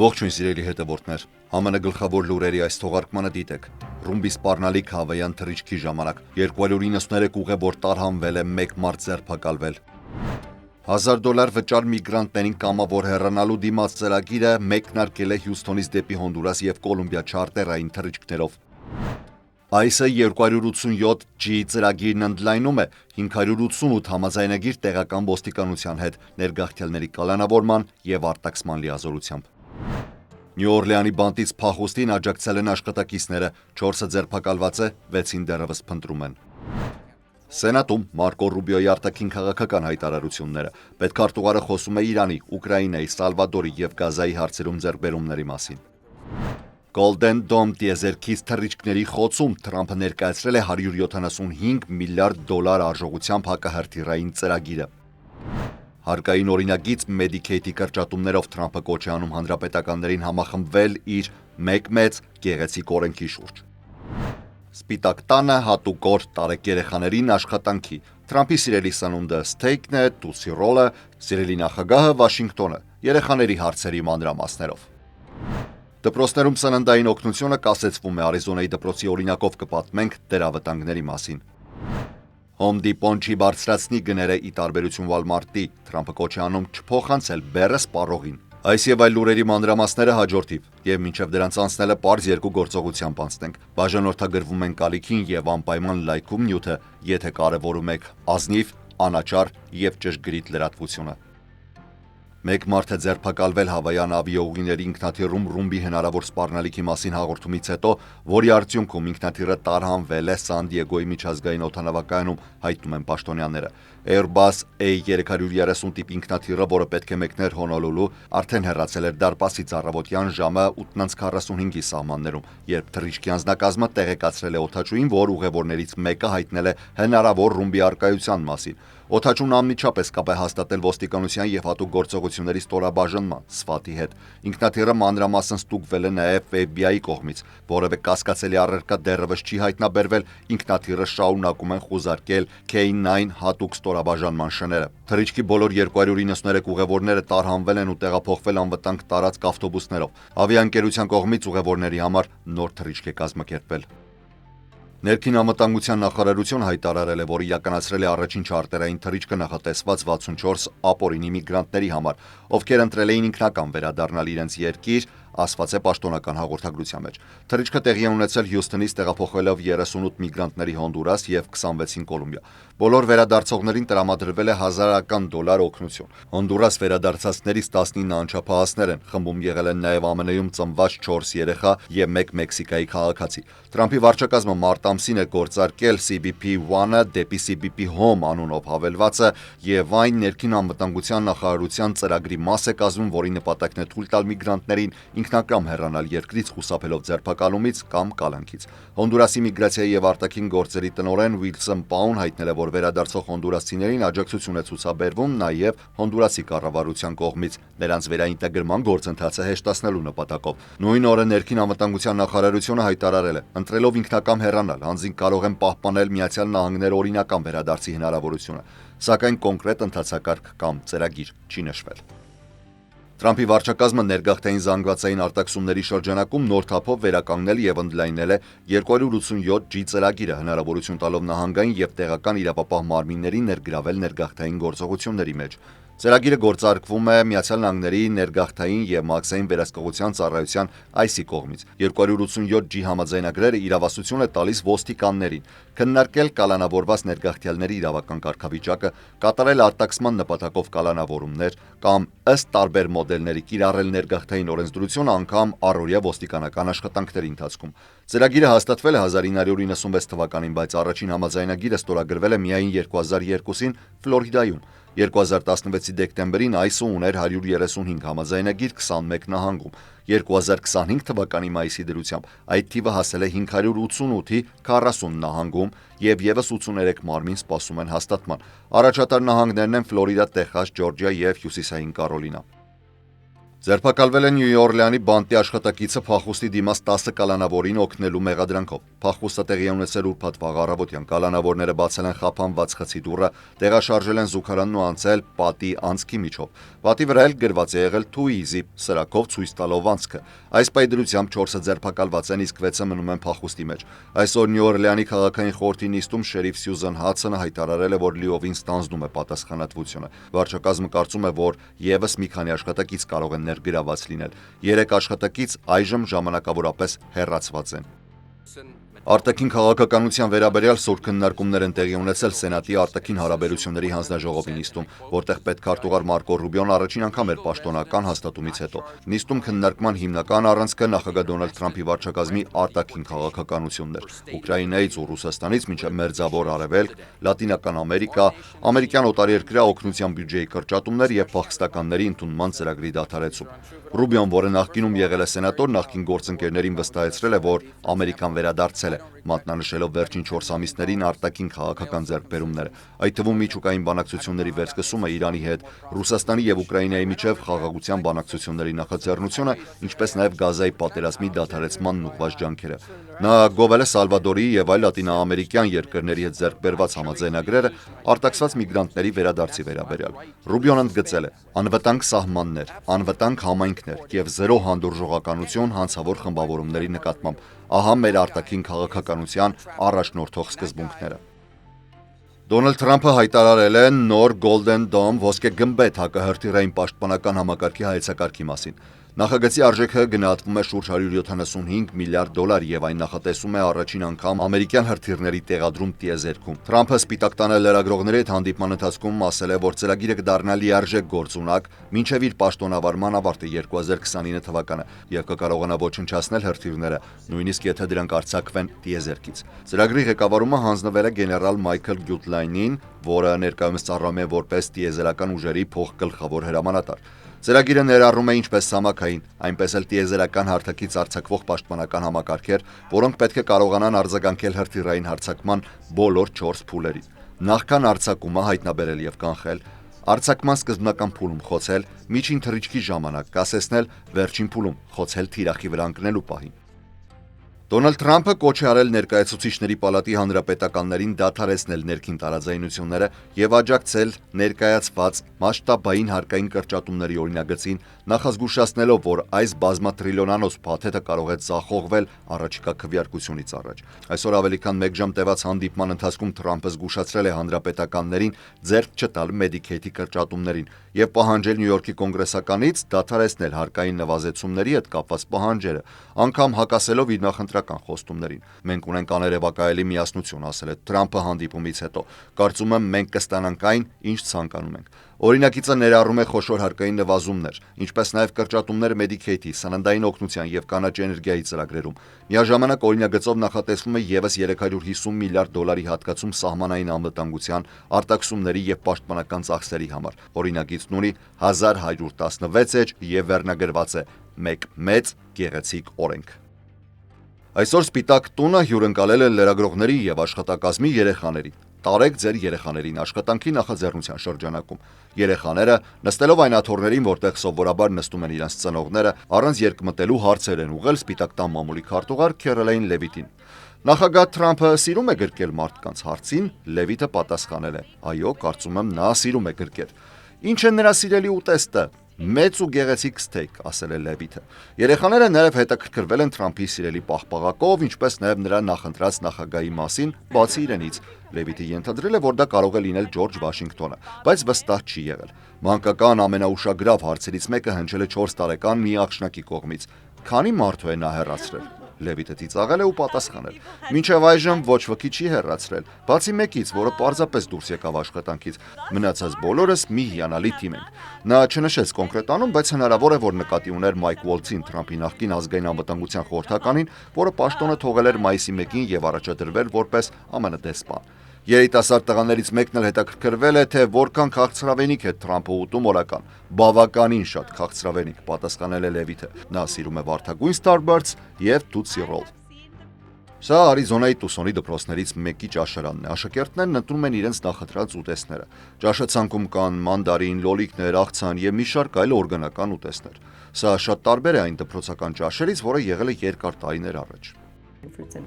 Ողջույն սիրելի հետևորդներ, ԱՄՆ գլխավոր լուրերի այս թողարկմանը դիտեք։ Ռումբի սպառնալիք հավայան թռիչքի ժամանակ 293 ուղևոր տարհանվել է, 1 մարդ ձերբակալվել։ $1000 վճար միգրանտներին կամավոր հեռանալու դիմաց ծրագիրը մեկնարկել է Հյուսթոնից դեպի Հոնդուրաս եւ Կոլումբիա չարտերային թռիչքներով։ Այսը 287G ծրագիրն ընդլայնում է 588 համաձայնագիր տեղական ոստիկանության հետ ներգաղթյալների կալանավորման եւ արտաքսման լիազորությամբ։ Նյու Օրլեանի բանտից փախուստին աջակցել են աշխատակիցները, 4-ը ձերբակալված է, 6-ին դեռևս փնտրում են։ Սենատում Մարկո Ռուբիոյի արտաքին քաղաքական հայտարարությունները։ Պետքարտուղարը խոսում է Իրանի, Ուկրաինայի, Սալվադորի եւ Գազայի հարցերում ձեռքբերումների մասին։ Golden Dome տիեզերքից թռիչքների խոցում Թրամփը ներկայացրել է $175 միլիարդ արժողությամբ հակահրթիռային ծրագիրը։ Հարկային օրինագիծ Medicaid-ի կրճատումներով Թրամփը կոչ է անում հանրապետականներին համախմբվել իր «Մեկ մեծ գեղեցիկ օրենքի» շուրջ։ Սպիտակ տանը հատուկ օր տարեք երեխաներին աշխատանքի։ Թրամփի սիրելի սնունդը սթեյքն է, տուցի ռոլը, սիրելի նախագահը Վաշինգտոնը։ Երեխաների հարցերի մանրամասներով։ Դպրոցներում սննդային օգնությունը կասեցվում է, Արիզոնայի դպրոցի օրինակով կպատմենք դերավտանգների մասին։ Home Depot-ն չի բարձրացնի գները ի տարբերություն Walmart-ի, Թրամփը կոչ է անում չփոխանցել բեռը սպառողին։ Այս եւ այլ լուրերի մանրամասները հաջորդիվ, եւ մինչեւ դրանց անցնելը պարզ երկու գործողությամբ անցնենք։ Բաժանորդագրվում ենք ալիքին եւ անպայման լայքում նյութը, եթե կարևորում եք ազնիվ, անաչառ եւ ճշգրիտ լրատվությունը։ Մեկ մարդ է ձերբակալվել հավայան ավիաուղիների ինքնաթիռում ռումբի հնարավոր սպառնալիքի մասին հաղորդումից հետո, որի արդյունքում ինքնաթիռը տարհանվել է Սան Դիեգոյի միջազգային օդանավակայանում, հայտնում են պաշտոնյաները։ Airbus A330 տիպ ինքնաթիռը, որը պետք է մեկներ Հոնոլուլու, արդեն հեռացել էր դարպասից առավոտյան ժամը 8:45-ի սահմաններում, երբ թռիչքի անձնակազմը տեղեկացրել է օդաչուին, որ ուղևորներից մեկը հայտնել է հնարավոր ռումբի առկայության մասին։ Օդաչուն անմիջապես կապ է հաստատել ոստիկանության եւ հատուկ գործողությունների ստորաբաժանման SWAT-ի հետ։ Ինքնաթիռը մանրամասն ստուգվել է նաեւ FBI-ի կողմից, որևէ կասկածելի առարկա դեռևս չի հայտնաբերվել, ինքնաթիռը շարունակում են խուզարկել K9 հատուկ ստորաբաժանման շները։ Թռիչքի բոլոր 293 ուղևորները տարհանվել են ու տեղափոխվել անվտանգ տարածք ավտոբուսներով։ Ավիաընկերության կողմից ուղևորների համար նոր թռիչք է կազմակերպվել։ Ներքին անվտանգության նախարարությունը հայտարարել է, որ իրականացրել է առաջին չարտերային թռիչքը նախատեսված 64 ապօրինի միգրանտների համար, ովքեր ընտրել էին ինքնական վերադառնալ իրենց երկիր, ասված է պաշտոնական հաղորդագրության մեջ։ Թռիչքը տեղի է ունեցել Հյուսթոնից տեղափոխվելով 38 միգրանտների Հոնդուրաս եւ 26-ին Կոլումբիա։ Բոլոր վերադարձողներին տրամադրվել է $1000 օգնություն։ Հոնդուրաս վերադարձածներից 19 անչափահասներ են, խմբում եղել են նաեւ ԱՄՆ-ում ծնված 4 երեխա եւ 1 Մեքսիկայի քաղաքացի։ Թրամփի վարչակազմը մարտ ամսին է գործարկել CBP-1-ը դեպի CBP Home անունով հավելվածը եւ այն ներքին անվտանգության նախարարության ծրագրի մաս է կազմում, որի նպատակն է թույլ տալ միգրանտներին ինքնակամ հեռանալ երկրից խուսափելով ձերբակալումից կամ կալանքից։ Հոնդուրասի միգրացիայի եւ արտաքին գործերի տնօրեն Ուիլսոն Պաուն հայտնել է, որ վերադարձող հոնդուրասցիներին աջակցություն է ցուցաբերվում նաեւ Հոնդուրասի կառավարության կողմից նրանց վերաինտեգրման գործընթացը հեշտացնելու նպատակով։ Նույն օրը ներքին անվտանգության նախարարությունը հայտարարել է, ընտրելով ինքնակամ հեռանալ, անձինք կարող են պահպանել Միացյալ Նահանգներ օրինական վերադարձի հնարավորությունը, սակայն կոնկրետ ընթացակարգ կամ ծրագիր չի նշվել։ Թրամփի վարչակազմը ներգաղթային զանգվածային արտաքսումների շրջանակում նոր թափով վերականգնել եւ ընդլայնել է 287G ծրագիրը, հնարավորություն տալով նահանգային եւ տեղական իրավապահ մարմիններին ներգրավել ներգաղթային գործողությունների մեջ։ Ծրագիրը գործարկվում է Միացյալ Նահանգների ներգաղթային եւ մաքսային վերահսկողության ծառայության ICE կողմից։ 287G համաձայնագրերը իրավասություն է տալիս ոստիկաններին քննարկել կալանավորված ներգաղթյալների իրավական կարգավիճակը, կատարել արտաքսման նպատակով կալանավորումներ կամ ըստ տարբեր մոդելների կիրառել ներգաղթային օրենսդրություն անգամ առօրյա ոստիկանական աշխատանքների ընթացքում։ Ծրագիրը հաստատվել է 1996 թվականին, բայց առաջին համաձայնագիրը ստորագրվել է միայն 2002-ին Ֆլորիդայում։ 2016-ի դեկտեմբերին ICE ուներ 135 համաձայնագիր 21 նահանգում։ 2025 թվականի մայիսի դրությամբ այդ թիվը հասել է 588-ի 40 նահանգում եւ եւս 83 մարմին սպասում են հաստատման։ Առաջատար նահանգներն են Ֆլորիդա, Տեխաս, Ջորջիա եւ Հյուսիսային Կարոլինա։ Ձերբակալվել է Նյու Օրլեանի բանտի աշխատակիցը փախուստի դիմաց 10 կալանավորին օգնելու մեղադրանքով։ Փախուստը տեղի է ունեցել ուրբաթ վաղ առավոտյան։ Կալանավորները բացել են խափանված խցի դուռը, տեղաշարժել են զուգարանն ու անցել պատի անցքի միջով։ Պատի վրա էլ գրված է եղել «Too easy» սրաքով ցույց տալով անցքը։ Այս պայդրությամբ 4-ը ձերբակալված են, իսկ 6-ը մնում են փախուստի մեջ։ Այսօր Նյու Օրլեանի քաղաքային խորհրդի նիստում շերիֆ Սյուզան Հադսոնը հայտարարել է, որ լիովին ստանձնում է պատասխանատվությունը։ Վարչակազմը կարծում է, որ եւս մի քանի աշխատակից կարող են ներգրաված լինել։ 3 աշխատակից այժմ ժամանակավորապես հեռացված են։ Արտաքին քաղաքականության վերաբերյալ սուր քննարկումներ են տեղի ունեցել Սենատի արտաքին հարաբերությունների հանձնաժողովի նիստում, որտեղ պետքարտուղար Մարկո Ռուբիոն առաջին անգամ էր պաշտոնական հաստատումից հետո։ Նիստում քննարկման հիմնական առանցքը նախագահ Դոնալդ Թրամփի վարչակազմի արտաքին քաղաքականությունն էր։ Ուկրաինայից ու Ռուսաստանից մինչև Մերձավոր Արևելք, Լատինական Ամերիկա, ամերիկյան օտարերկրյա օգնության բյուջեի կրճատումներ եւ փախստականների ընդունման ծրագրի դադարեցում։ Ռուբիոն, որը նախկինում եղել է սենատոր, նախկին գործընկերներին վստահեցրել է, որ Ամերիկան վերադարձել է, մատնանշելով վերջին 4 ամիսներին արտաքին քաղաքական ձեռքբերումները, այդ թվում միջուկային բանակցությունների վերսկսումը Իրանի հետ, Ռուսաստանի եւ Ուկրաինայի միջև խաղաղության բանակցությունների նախաձեռնությունը, ինչպես նաեւ Գազայի պատերազմի դադարեցմանն ուղղված ջանքերը։ Նա գովել է Սալվադորի եւ այլ լատինաամերիկյան երկրների հետ ձեռքբերված համաձայնագրերը արտաքսված միգրանտների վերադարձի վերաբերյալ։ Ռուբիոն ընդգծել է. անվտանգ սահմաններ, անվտանգ համայնքներ եւ զերո հանդուրժողականություն հանցավոր խմբավորումների նկատմամբ։ Ահա մեր արտաքին քաղաքականության առաջնորդող սկզբունքները։ Դոնալդ Թրամփը հայտարարել է նոր Golden Dome ոսկե գմբեթ հակահրթիռային պաշտպանական համակարգի հայեցակարգի մասին։ Նախագծի արժեքը գնահատվում է շուրջ 175 միլիարդ դոլար եւ այն նախատեսում է առաջին անգամ ամերիկյան հրթիռների տեղադրում տիեզերքում։ Թրամփը սպիտակ տանը լրագրողների հետ հանդիպման ընթացքում ասել է, որ ծրագիրը կդառնա լիարժեք գործունակ մինչև իր պաշտոնավարման ավարտը 2029 թվականը եւ կկարողանա ոչնչացնել հրթիռները, նույնիսկ եթե դրանք արձակվեն տիեզերքից։ Ծրագրի ղեկավարումը հանձնվել է գեներալ Մայքլ Գյուտլայնին, որը ներկայումս ծառայում է որպես տիեզերական ուժերի փոխգլխավոր հրամանատար։ Ծրագիրը ներառում է ինչպես ցամաքային, այնպես էլ տիեզերական հարթակից արձակվող պաշտպանական համակարգեր, որոնք պետք է կարողանան արձագանքել հրթիռային հարձակման բոլոր 4 փուլերին։ Նախքան արձակումը հայտնաբերել եւ կանխել, արձակման սկզբնական փուլում խոցել, միջին թռիչքի ժամանակ կասեցնել, վերջին փուլում խոցել թիրախի վրա ընկնելու պահին։ Դոնալդ Թրամփը կոչ է արել ներկայացուցիչների պալատի հանրապետականներին դադարեցնել ներքին տարաձայնությունները եւ աջակցել ներկայացված մասշտաբային հարկային կրճատումների օրինագծին, նախազգուշացնելով, որ այս բազմատրիլիոնանոց փաթեթը կարող է ձախողվել առաջիկա քվեարկությունից առաջ։ Այսօր ավելի քան 1 ժամ տևած հանդիպման ընթացքում Թրամփը զգուշացրել է հանրապետականներին ձեռք չտալ Medicaid-ի կրճատումներին եւ պահանջել Նյու Յորքի կոնգրեսականից դադարեցնել հարկային նվազեցումների հետ կապված պահանջերը, անգամ հակասելով իր նախընտրական խոստումներին։ Մենք ունենք աներևակայելի միասնություն, ասել է Թրամփը հանդիպումից հետո։ Կարծում եմ մենք կստանանք այն, ինչ ցանկանում ենք։ Օրինակիցը ներառում է խոշոր հարկային նվազումներ, ինչպես նաև կրճատումներ Medicaid-ի, սննդային օգնության եւ կանաչ էներգիայի ծրագրերում։ Միաժամանակ օրինագծով նախատեսվում է եւս 350 միլիարդ դոլարի հատկացում սահմանային անվտանգության, արտաքսումների եւ պաշտպանական ծախսերի համար։ Օրինագիծն ունի 1116 էջ եւ վերնագրված է «Մեկ մեծ գեղեցիկ օրենք»։ Այսօր Սպիտակ տունը հյուրընկալել է լրագրողների եւ աշխատակազմի երեխաների։ Տարեք ձեր երեխաներին աշխատանքի նախաձեռնության շրջանակում։ Երեխաները նստելով այն աթոռներին, որտեղ սովորաբար նստում են իրենց ծնողները, առանց երկմտելու հարցեր են ուղղել Սպիտակ տան մամուլի քարտուղար Քերոլայն Լևիտին։ Նախագահ Թրամփը սիրում է գրկել մարդկանց հարցին, Լևիտը պատասխանել է. այո, կարծում եմ նա սիրում է գրկել։ Ինչ է նրա սիրելի ուտեստը։ Մեծ ու գեղեցիկ սթեյք, ասել է Լևիտը։ Երեխաները նաև հետաքրքրվել են Թրամփի սիրելի պաղպաղակով, ինչպես նաև նրա նախընտրած նախագահի մասին, բացի իրենից։ Լևիտը ենթադրել է, որ դա կարող է լինել Ջորջ Վաշինգտոնը, բայց վստահ չի եղել։ Մանկական ամենաուշագրավ հարցերից մեկը հնչել է 4 տարեկան մի աղջնակի կողմից։ Քանի մարդու է նա հեռացրել։ Լևիտը ծիծաղել է ու պատասխանել. մինչև այժմ ոչ ոքի չի հեռացրել, բացի մեկից, որը պարզապես դուրս եկավ աշխատանքից։ Մնացած բոլորս մի հիանալի թիմ ենք։ Նա չնշեց կոնկրետ անուն, բայց հնարավոր է, որ նկատի ուներ Մայք Ուոլցին, Թրամփի նախկին ազգային անվտանգության խորհրդականին, որը պաշտոնը թողել էր մայիսի 1-ին եւ առաջադրվել որպես ԱՄՆ դեսպան։ Երիտասարդ տղաներից մեկն էլ հետաքրքրվել է, թե որքան քաղցրավենիք է Թրամփը ուտում օրական։ Բավականին շատ քաղցրավենիք, պատասխանել է Լևիտը։ Նա սիրում է վարդագույն Starburst եւ Tootsie Roll։ Սա Արիզոնայի Տուսոնի դպրոցներից մեկի ճաշարանն է։ Աշակերտներն ընտրում են իրենց նախընտրած ուտեստները։ Ճաշացանկում կան մանդարին, լոլիկներ, աղցան եւ մի շարք այլ օրգանական ուտեստներ։ Սա շատ տարբեր է այն դպրոցական ճաշերից, որը եղել է երկար տարիներ առաջ։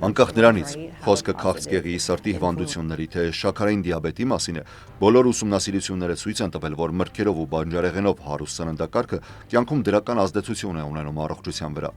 Անկախ նրանից, խոսքը քաղցկեղի, սրտի հիվանդությունների, թե շաքարային դիաբետի մասին է, բոլոր ուսումնասիրությունները ցույց են տվել, որ մրգերով ու բանջարեղենով հարուստ սննդակարգը կյանքում դրական ազդեցություն է ունենում առողջության վրա։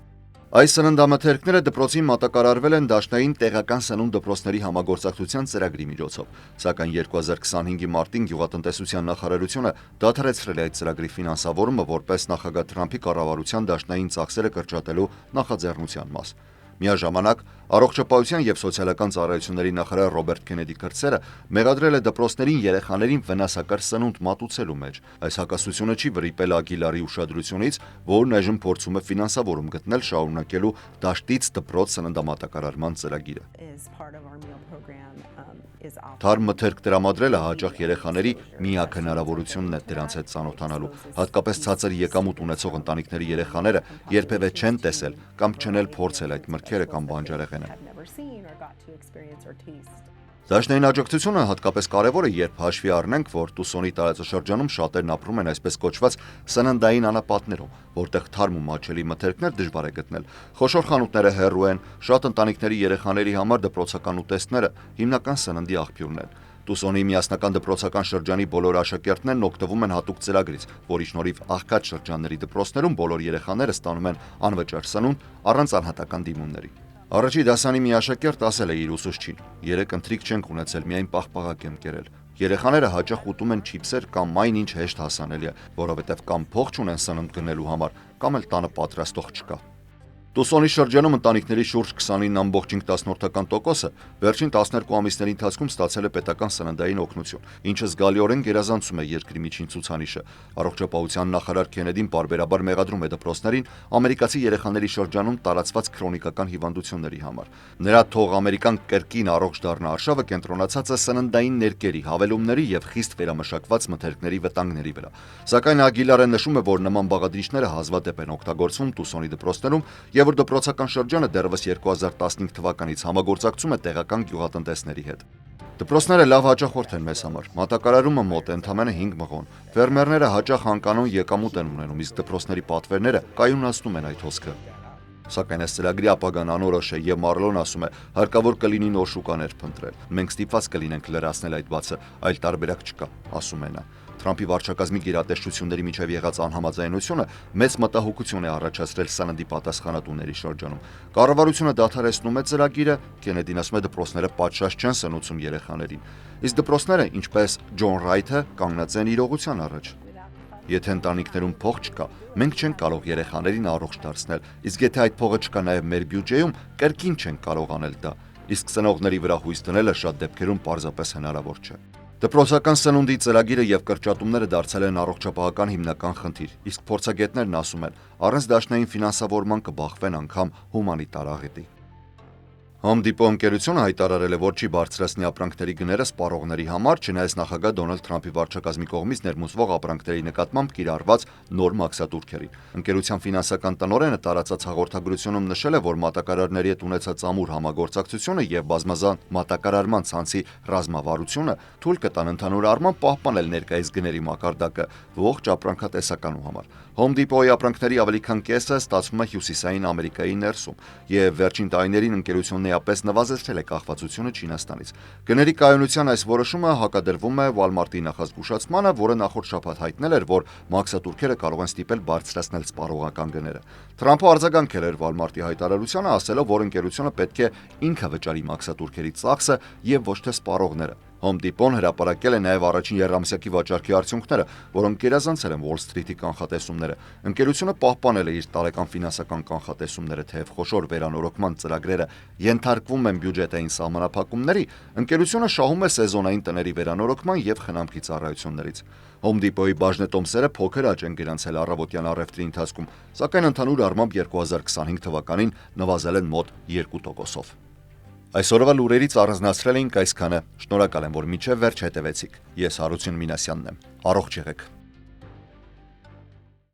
Այս սննդամթերքները դպրոցին մատակարարվել են Դաշնային տեղական սնունդ դպրոցների համագործակցության ծրագրի միջոցով, սակայն 2025-ի մարտին գյուղատնտեսության նախարարությունը դադարեցրել է այդ ծրագրի ֆինանսավորումը որպես նախագահ Թրամփի կառավարության դաշնային ծախսերը կրճատելու նախաձեռնության մաս։ Միաժամանակ առողջապահության եւ սոցիալական ծառայությունների նախարար Ռոբերտ Քենեդի Քրտսերը մեղադրել է դպրոցներին երեխաներին վնասակար սնունդ մատուցելու մեջ։ Այս հակասությունը չի վրիպել Ագիլարի ուշադրությունից, որն այժմ փորձում է ֆինանսավորում գտնել շարունակելու դաշտից դպրոց սննդամատակարարման ծրագիրը։ Թարմ մթերք տրամադրելը հաճախ երեխաների միակ հնարավորությունն է դրանց հետ ծանոթանալու, հատկապես ցածր եկամուտ ունեցող ընտանիքների երեխաները երբևէ չեն տեսել կամ չեն էլ փորձել այդ մրգերը կամ բանջարեղենը։ Դաշնային աջակցությունը հատկապես կարևոր է, երբ հաշվի առնենք, որ Տուսոնի տարածաշրջանում շատերն ապրում են այսպես կոչված սննդային անապատներում, որտեղ թարմ ու մատչելի մթերքներ դժվար է գտնել։ Խոշոր խանութները հեռու են, շատ ընտանիքների երեխաների համար դպրոցական ուտեստները հիմնական սննդի աղբյուրն են։ Տուսոնի միասնական դպրոցական շրջանի բոլոր աշակերտներն օգտվում են հատուկ ծրագրից, որի շնորհիվ աղքատ շրջանների դպրոցներում բոլոր երեխաները ստանում են անվճար սնունդ առանց անհատական դիմումների։ Առաջի դասանի մի աշակերտ ասել է իր ուսուցչին. «Երեք ընթրիք չենք ունեցել, միայն պաղպաղակ եմ կերել»։ Երեխաները հաճախ ուտում են չիփսեր կամ այն ինչ հեշտ հասանելի է, որովհետև կամ փող չունեն սնունդ գնելու համար, կամ էլ տանը պատրաստող չկա։ Տուսոնի շրջանում ընտանիքների շուրջ 29.5%-ը վերջին 12 ամիսների ընթացքում ստացել է պետական սննդային օգնություն, ինչը զգալիորեն գերազանցում է երկրի միջին ցուցանիշը։ Առողջապահության նախարար Քենեդին պարբերաբար մեղադրում է դպրոցներին ամերիկացի երեխաների շրջանում տարածված քրոնիկական հիվանդությունների համար։ Նրա թող ամերիկան կրկին առողջ դառնա արշավը կենտրոնացած է սննդային ներկերի, հավելումների եւ խիստ վերամշակված մթերքների վտանգների վրա։ Սակայն Ագիլարը նշում է, որ նման բաղադրիչները հազվադեպ են օգտագործվում Տուսոնի դպրոցներում եւ որ դպրոցական շրջանը դեռևս 2015 թվականից համագործակցում է տեղական գյուղատնտեսների հետ։ Դպրոցները լավ հաճախորդ են մեզ համար։ Մատակարարումը մոտ է ընդամենը 5 մղոն։ Ֆերմերները հաճախ անկանոն եկամուտ են ունենում, իսկ դպրոցների պատվերները կայունացնում են այդ հոսքը։ Սակայն այս ծրագրի ապագան անորոշ է եւ Մարլոն ասում է, հարկավոր կլինի նոր շուկաներ փնտրել։ Մենք ստիպված կլինենք լրացնել այդ բացը, այլ տարբերակ չկա, ասում է նա։ Թրամփի վարչակազմի գերատեսչությունների միջև եղած անհամաձայնությունը մեծ մտահոգություն է առաջացրել սննդի պատասխանատուների շրջանում։ Կառավարությունը դադարեցնում է ծրագիրը, Քենեդին ասում է դպրոցները պատշաճ չեն սնուցում երեխաներին, իսկ դպրոցները, ինչպես Ջոն Ռայթը, կանգնած են իրողության առաջ։ Եթե ընտանիքներում փող չկա, մենք չենք կարող երեխաներին առողջ դարձնել, իսկ եթե այդ փողը չկա նաև մեր բյուջեում, կրկին չենք կարող անել դա, իսկ ծնողների վրա հույս դնելը շատ դեպքերում պարզապես հնարավոր չէ։ Դպրոցական սնունդի ծրագիրը եւ կրճատումները դարձել են առողջապահական հիմնական խնդիր, իսկ փորձագետներն ասում են, առանց դաշնային ֆինանսավորման կբախվեն անգամ հումանիտար աղետի։ Home Depot ընկերությունը հայտարարել է, որ չի բարձրացնի ապրանքների գները սպառողների համար, չնայած նախագահ Դոնալդ Թրամփի վարչակազմի կողմից ներմուծվող ապրանքների նկատմամբ կիրառված նոր մաքսատուրքերին։ Ընկերության ֆինանսական տնօրենը տարածած հաղորդագրությունում նշել է, որ մատակարարների հետ ունեցած ամուր համագործակցությունը եւ բազմազան մատակարարման ցանցի ռազմավարությունը թույլ կտան ընդհանուր առմամբ պահպանել ներկայիս գների մակարդակը ողջ ապրանքատեսականու համար։ Home Depot-ի ապրանքների ավելի քան կեսը ստացվում է Հյուսիսային Ամերիկայի ներսում, եւ վերջին տարիներին ընկերությունն էապես նվազեցրել է կախվածությունը Չինաստանից։ Գների կայունության այս որոշումը հակադրվում է Walmart-ի նախազգուշացմանը, որը նախորդ շաբաթ հայտնել էր, որ մաքսատուրքերը կարող են ստիպել բարձրացնել սպառողական գները։ Թրամփը արձագանքել էր Walmart-ի հայտարարությանը, ասելով, որ ընկերությունը պետք է ինքը վճարի մաքսատուրքերի ծախսը եւ ոչ թե սպառողները։ Home Depot-ն հրապարակել է նաև առաջին եռամսյակի վաճառքի արդյունքները, որոնք գերազանցել են Wall Street-ի կանխատեսումները։ Ընկերությունը պահպանել է իր տարեկան ֆինանսական կանխատեսումները, թեև խոշոր վերանորոգման ծրագրերը ենթարկվում են բյուջետային սահմանափակումների, ընկերությունը շահում է սեզոնային տների վերանորոգման եւ խնամքի ծառայություններից։ Home Depot-ի բաժնետոմսերը փոքր աճ են գրանցել առավոտյան առևտրի ընթացքում, սակայն ընդհանուր առմամբ 2025 թվականին նվազել են մոտ 2%-ով։ Այսօրվա լուրերից առանձնացրել էինք այսքանը։ Շնորհակալ եմ, որ մինչև վերջ հետևեցիք։ Ես Հարություն Մինասյանն եմ։ Առողջ եղեք։